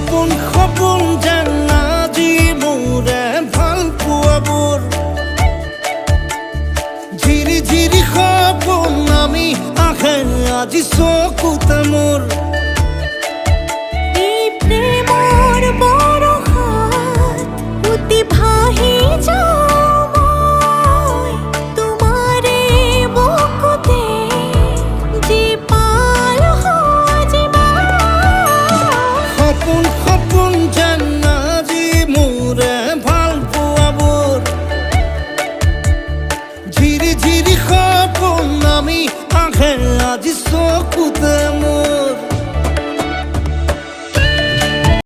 সপোন সপোন যেন আজি মোৰে ভাল পোৱাবোৰ ঝিৰি ঝিৰি সপোন নামি আহে আজি চকুতে মোৰ এই প্ৰেমৰ বৰষাত উটি ভাহি যাওঁ মই তোমাৰে বুকুতে জীপাল সাজিবা সপোন সপোন